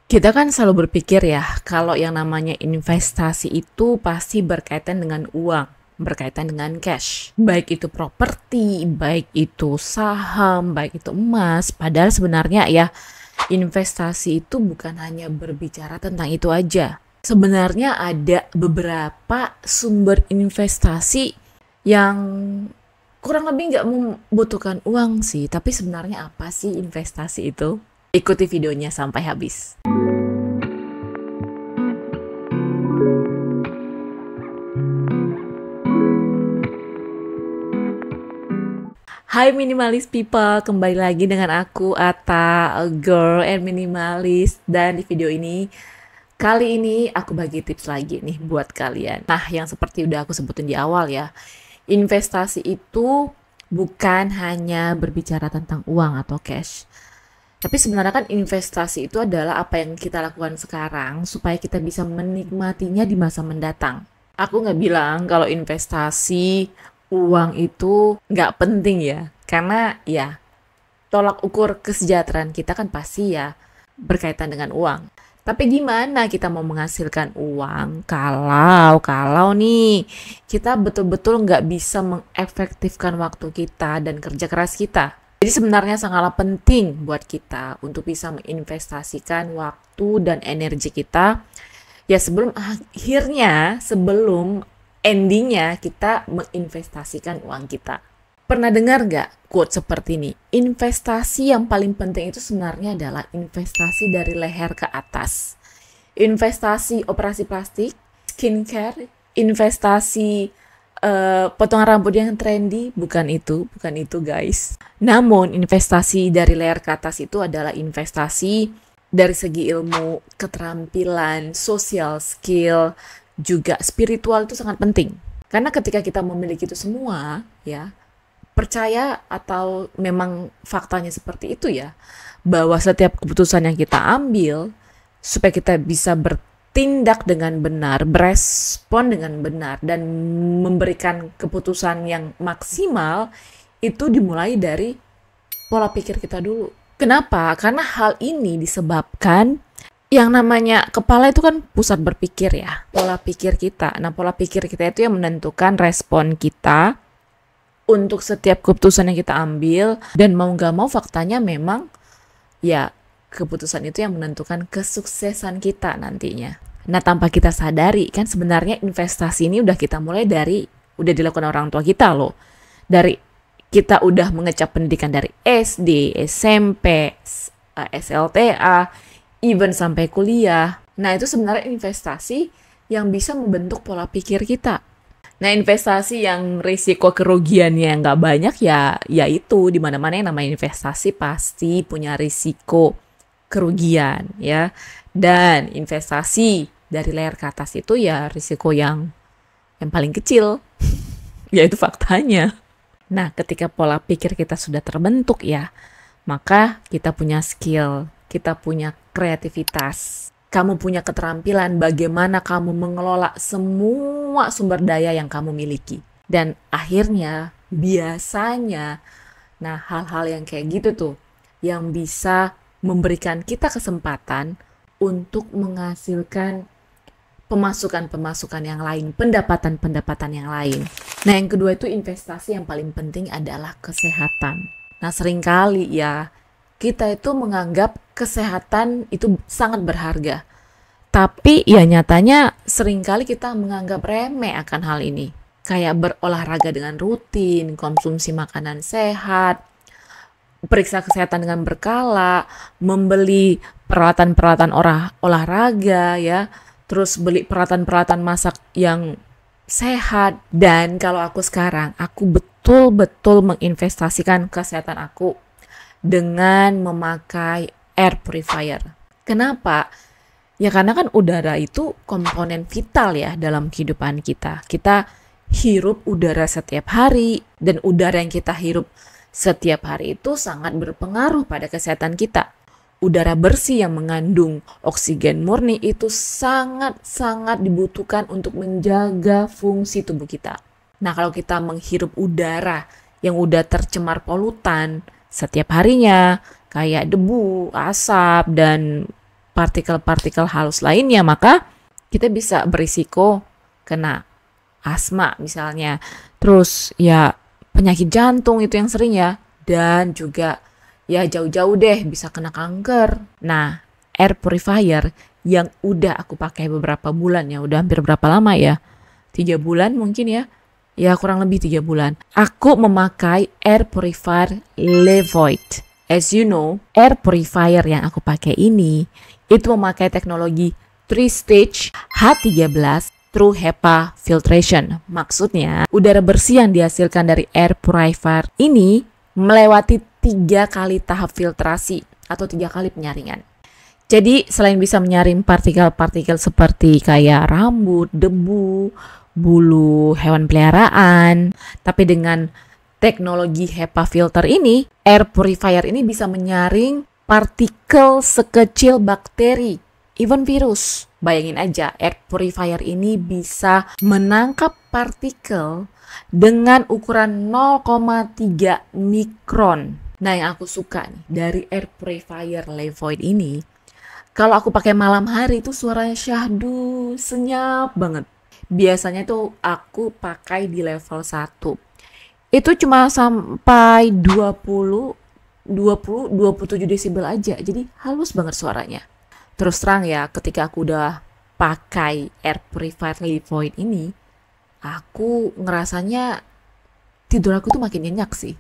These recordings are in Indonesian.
Kita kan selalu berpikir ya, kalau yang namanya investasi itu pasti berkaitan dengan uang, berkaitan dengan cash. Baik itu properti, baik itu saham, baik itu emas. Padahal sebenarnya ya, investasi itu bukan hanya berbicara tentang itu aja. Sebenarnya ada beberapa sumber investasi yang kurang lebih nggak membutuhkan uang sih. Tapi sebenarnya apa sih investasi itu? Ikuti videonya sampai habis. Hai minimalis people, kembali lagi dengan aku Ata, a girl and minimalis. Dan di video ini, kali ini aku bagi tips lagi nih buat kalian. Nah, yang seperti udah aku sebutin di awal ya, investasi itu bukan hanya berbicara tentang uang atau cash. Tapi sebenarnya kan investasi itu adalah apa yang kita lakukan sekarang supaya kita bisa menikmatinya di masa mendatang. Aku nggak bilang kalau investasi uang itu nggak penting ya. Karena ya tolak ukur kesejahteraan kita kan pasti ya berkaitan dengan uang. Tapi gimana kita mau menghasilkan uang kalau nih kita betul-betul nggak bisa mengefektifkan waktu kita dan kerja keras kita. Jadi sebenarnya sangatlah penting buat kita untuk bisa menginvestasikan waktu dan energi kita ya sebelum endingnya kita menginvestasikan uang kita. Pernah dengar nggak quote seperti ini? Investasi yang paling penting itu sebenarnya adalah investasi dari leher ke atas. Investasi operasi plastik, skincare, investasi potongan rambut yang trendy, bukan itu guys. Namun investasi dari leher ke atas itu adalah investasi dari segi ilmu, keterampilan, social skill, juga spiritual itu sangat penting. Karena ketika kita memiliki itu semua, ya, percaya atau memang faktanya seperti itu ya, bahwa setiap keputusan yang kita ambil, supaya kita bisa bertindak dengan benar, berespon dengan benar, dan memberikan keputusan yang maksimal, itu dimulai dari pola pikir kita dulu. Kenapa? Karena hal ini disebabkan yang namanya kepala itu kan pusat berpikir ya, pola pikir kita. Nah, pola pikir kita itu yang menentukan respon kita untuk setiap keputusan yang kita ambil, dan mau nggak mau faktanya memang ya keputusan itu yang menentukan kesuksesan kita nantinya. Nah, tanpa kita sadari kan sebenarnya investasi ini udah dilakukan orang tua kita loh. Dari kita udah mengecap pendidikan dari SD, SMP, SLTA, even sampai kuliah. Nah, itu sebenarnya investasi yang bisa membentuk pola pikir kita. Nah, investasi yang risiko kerugiannya nggak banyak ya itu di mana-mana yang namanya investasi pasti punya risiko kerugian ya. Dan investasi dari leher ke atas itu ya risiko yang paling kecil. Ya itu faktanya. Nah, ketika pola pikir kita sudah terbentuk ya, maka kita punya skill, kita punya kreativitas. Kamu punya keterampilan bagaimana kamu mengelola semua sumber daya yang kamu miliki. Dan akhirnya, biasanya, nah hal-hal yang kayak gitu tuh, yang bisa memberikan kita kesempatan untuk menghasilkan pemasukan-pemasukan yang lain, pendapatan-pendapatan yang lain. Nah, yang kedua itu investasi yang paling penting adalah kesehatan. Nah, seringkali ya, kita itu menganggap kesehatan itu sangat berharga. Tapi ya nyatanya seringkali kita menganggap remeh akan hal ini. Kayak berolahraga dengan rutin, konsumsi makanan sehat, periksa kesehatan dengan berkala, membeli peralatan-peralatan olahraga ya, terus beli peralatan-peralatan masak yang sehat. Dan kalau aku sekarang, aku betul-betul menginvestasikan kesehatan aku dengan memakai air purifier. Kenapa? Ya karena kan udara itu komponen vital ya dalam kehidupan kita. Kita hirup udara setiap hari, dan udara yang kita hirup setiap hari itu sangat berpengaruh pada kesehatan kita. Udara bersih yang mengandung oksigen murni itu sangat-sangat dibutuhkan untuk menjaga fungsi tubuh kita. Nah, kalau kita menghirup udara yang udah tercemar polutan setiap harinya, kayak debu, asap, dan partikel-partikel halus lainnya, maka kita bisa berisiko kena asma misalnya. Terus ya penyakit jantung itu yang sering ya. Dan juga ya jauh-jauh deh bisa kena kanker. Nah, air purifier yang udah aku pakai beberapa bulan ya, udah hampir berapa lama ya? 3 bulan mungkin ya. Ya kurang lebih 3 bulan. Aku memakai air purifier Levoit. As you know, air purifier yang aku pakai ini itu memakai teknologi 3-stage H13 through HEPA filtration. Maksudnya, udara bersih yang dihasilkan dari air purifier ini melewati 3 kali tahap filtrasi atau 3 kali penyaringan. Jadi, selain bisa menyaring partikel-partikel seperti kayak rambut, debu, bulu hewan peliharaan, tapi dengan teknologi HEPA filter ini, air purifier ini bisa menyaring partikel sekecil bakteri, even virus. Bayangin aja, air purifier ini bisa menangkap partikel dengan ukuran 0,3 mikron. Nah, yang aku suka nih dari air purifier Levoit ini, kalau aku pakai malam hari itu suaranya syahdu, senyap banget. Biasanya tuh aku pakai di level 1. Itu cuma sampai 27 desibel aja. Jadi halus banget suaranya. Terus terang ya, ketika aku udah pakai air purifier Levoit ini, aku ngerasanya tidur aku tuh makin nyenyak sih.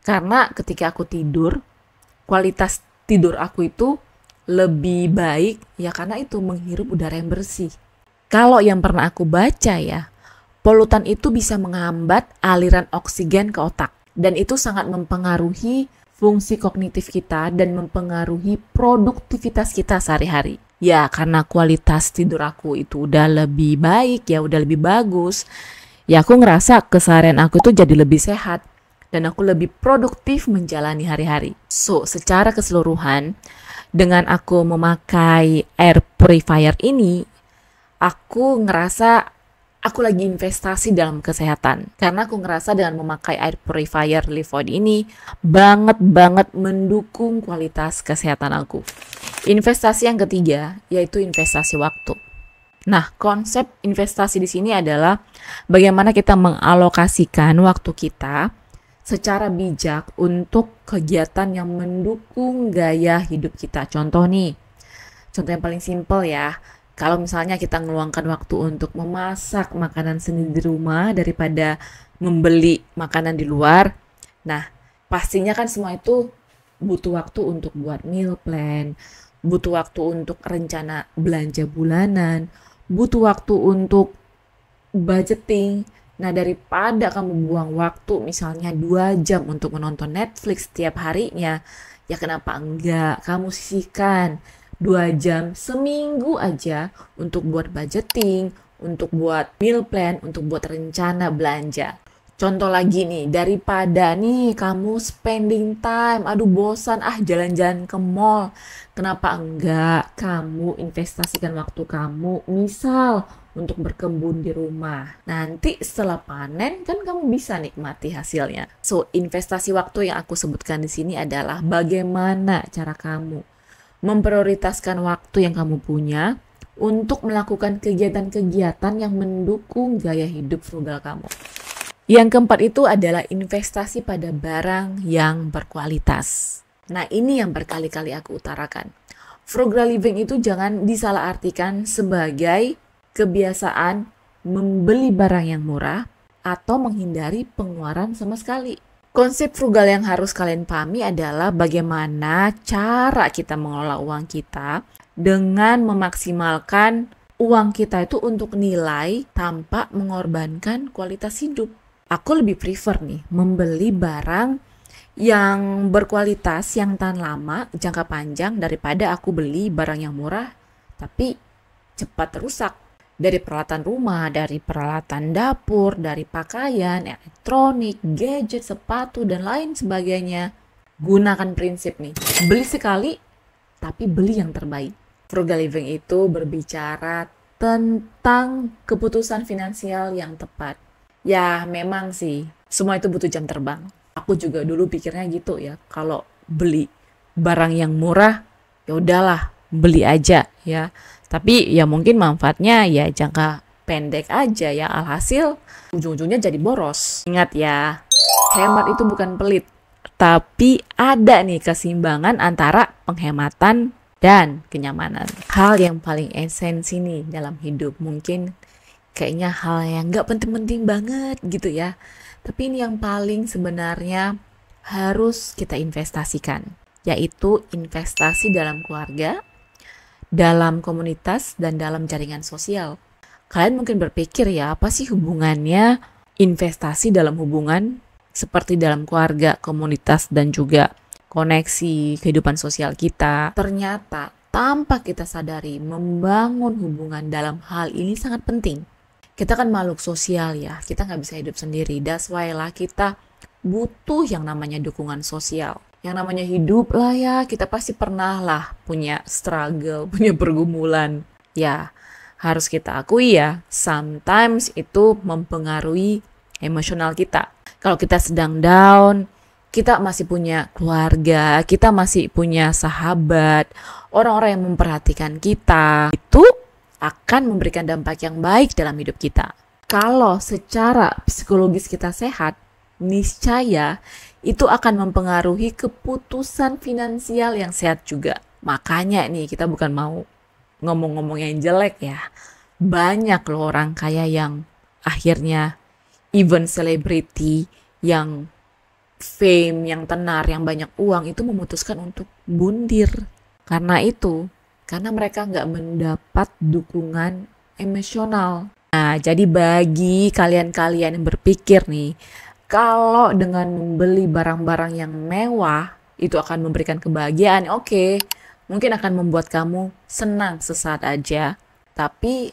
Karena ketika aku tidur, kualitas tidur aku itu lebih baik ya karena itu menghirup udara yang bersih. Kalau yang pernah aku baca ya, polutan itu bisa menghambat aliran oksigen ke otak. Dan itu sangat mempengaruhi fungsi kognitif kita dan mempengaruhi produktivitas kita sehari-hari. Ya, karena kualitas tidur aku itu udah lebih baik, ya udah lebih bagus. Ya, aku ngerasa keseharian aku tuh jadi lebih sehat. Dan aku lebih produktif menjalani hari-hari. So, secara keseluruhan, dengan aku memakai air purifier ini, aku ngerasa aku lagi investasi dalam kesehatan. Karena aku ngerasa dengan memakai air purifier Levoit ini banget mendukung kualitas kesehatan aku. Investasi yang ketiga yaitu investasi waktu. Nah, konsep investasi di sini adalah bagaimana kita mengalokasikan waktu kita secara bijak untuk kegiatan yang mendukung gaya hidup kita. Contoh yang paling simpel ya. Kalau misalnya kita ngeluangkan waktu untuk memasak makanan sendiri di rumah daripada membeli makanan di luar, nah pastinya kan semua itu butuh waktu untuk buat meal plan, butuh waktu untuk rencana belanja bulanan, butuh waktu untuk budgeting. Nah, daripada kamu buang waktu misalnya 2 jam untuk menonton Netflix setiap harinya, ya kenapa enggak kamu sisihkan 2 jam seminggu aja untuk buat budgeting, untuk buat meal plan, untuk buat rencana belanja. Contoh lagi nih, daripada nih kamu spending time, aduh bosan jalan-jalan ke mall. Kenapa enggak kamu investasikan waktu kamu, misal untuk berkebun di rumah. Nanti setelah panen kan kamu bisa nikmati hasilnya. So, investasi waktu yang aku sebutkan di sini adalah bagaimana cara kamu memprioritaskan waktu yang kamu punya untuk melakukan kegiatan-kegiatan yang mendukung gaya hidup frugal kamu. Yang keempat itu adalah investasi pada barang yang berkualitas. Nah, ini yang berkali-kali aku utarakan. Frugal living itu jangan disalahartikan sebagai kebiasaan membeli barang yang murah atau menghindari pengeluaran sama sekali. Konsep frugal yang harus kalian pahami adalah bagaimana cara kita mengelola uang kita dengan memaksimalkan uang kita itu untuk nilai tanpa mengorbankan kualitas hidup. Aku lebih prefer nih membeli barang yang berkualitas, yang tahan lama, jangka panjang daripada aku beli barang yang murah tapi cepat rusak. Dari peralatan rumah, dari peralatan dapur, dari pakaian, elektronik, gadget, sepatu, dan lain sebagainya. Gunakan prinsip nih, beli sekali, tapi beli yang terbaik. Frugal living itu berbicara tentang keputusan finansial yang tepat. Ya, memang sih, semua itu butuh jam terbang. Aku juga dulu pikirnya gitu ya, kalau beli barang yang murah, ya udahlah, beli aja ya. Tapi ya mungkin manfaatnya ya jangka pendek aja ya, alhasil ujung-ujungnya jadi boros. Ingat ya, hemat itu bukan pelit, tapi ada nih keseimbangan antara penghematan dan kenyamanan. Hal yang paling esensi nih dalam hidup, mungkin kayaknya hal yang nggak penting-penting banget gitu ya. Tapi ini yang paling sebenarnya harus kita investasikan, yaitu investasi dalam keluarga, dalam komunitas, dan dalam jaringan sosial. Kalian mungkin berpikir ya, apa sih hubungannya investasi dalam hubungan seperti dalam keluarga, komunitas, dan juga koneksi kehidupan sosial kita? Ternyata tanpa kita sadari, membangun hubungan dalam hal ini sangat penting. Kita kan makhluk sosial ya, kita nggak bisa hidup sendiri. That's why lah kita butuh yang namanya dukungan sosial. Yang namanya hidup lah ya, kita pasti pernah lah punya struggle, punya pergumulan. Ya, harus kita akui ya, sometimes itu mempengaruhi emosional kita. Kalau kita sedang down, kita masih punya keluarga, kita masih punya sahabat, orang-orang yang memperhatikan kita, itu akan memberikan dampak yang baik dalam hidup kita. Kalau secara psikologis kita sehat, niscaya itu akan mempengaruhi keputusan finansial yang sehat juga. Makanya nih, kita bukan mau ngomong-ngomong yang jelek ya. Banyak loh orang kaya yang akhirnya even selebriti yang fame, yang tenar, yang banyak uang itu memutuskan untuk bundir. Karena itu, karena mereka nggak mendapat dukungan emosional. Nah, jadi bagi kalian-kalian yang berpikir nih, kalau dengan membeli barang-barang yang mewah, itu akan memberikan kebahagiaan, oke. Mungkin akan membuat kamu senang sesaat aja, tapi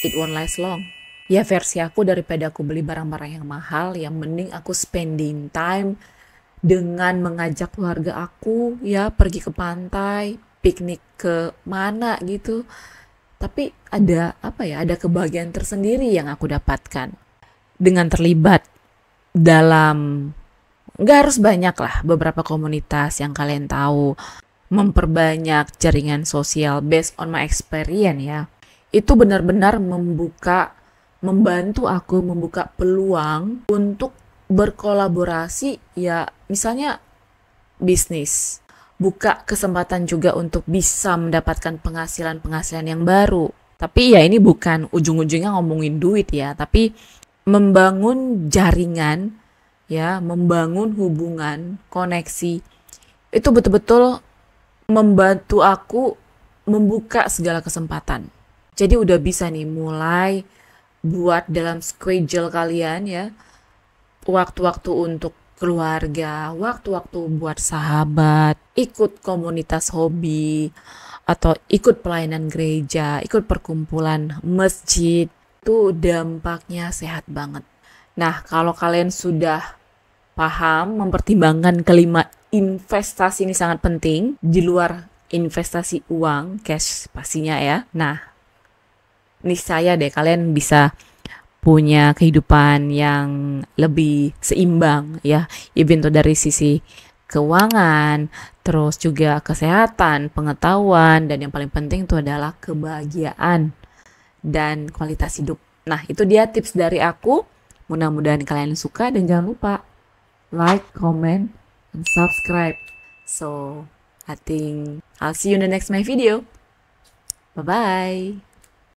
it won't last long. Ya versi aku, daripada aku beli barang-barang yang mahal, yang mending aku spending time dengan mengajak keluarga aku, ya pergi ke pantai, piknik ke mana gitu. Tapi ada ada kebahagiaan tersendiri yang aku dapatkan dengan terlibat dalam, nggak harus banyak lah, beberapa komunitas yang kalian tahu, memperbanyak jaringan sosial based on my experience ya. Itu benar-benar membantu aku membuka peluang untuk berkolaborasi ya, misalnya bisnis. Buka kesempatan juga untuk bisa mendapatkan penghasilan-penghasilan yang baru. Tapi ya ini bukan ujung-ujungnya ngomongin duit ya, tapi membangun jaringan, ya, membangun hubungan, koneksi, itu betul-betul membantu aku membuka segala kesempatan. Jadi udah bisa nih mulai buat dalam schedule kalian ya, waktu-waktu untuk keluarga, waktu-waktu buat sahabat, ikut komunitas hobi, atau ikut pelayanan gereja, ikut perkumpulan masjid. Itu dampaknya sehat banget. Nah, kalau kalian sudah paham, mempertimbangkan kelima investasi ini sangat penting, di luar investasi uang, cash pastinya ya. Nah, niscaya deh kalian bisa punya kehidupan yang lebih seimbang ya, even dari sisi keuangan, terus juga kesehatan, pengetahuan, dan yang paling penting itu adalah kebahagiaan dan kualitas hidup. Nah, itu dia tips dari aku. Mudah-mudahan kalian suka, dan jangan lupa like, comment, and subscribe. So, I think I'll see you in the next my video. Bye-bye.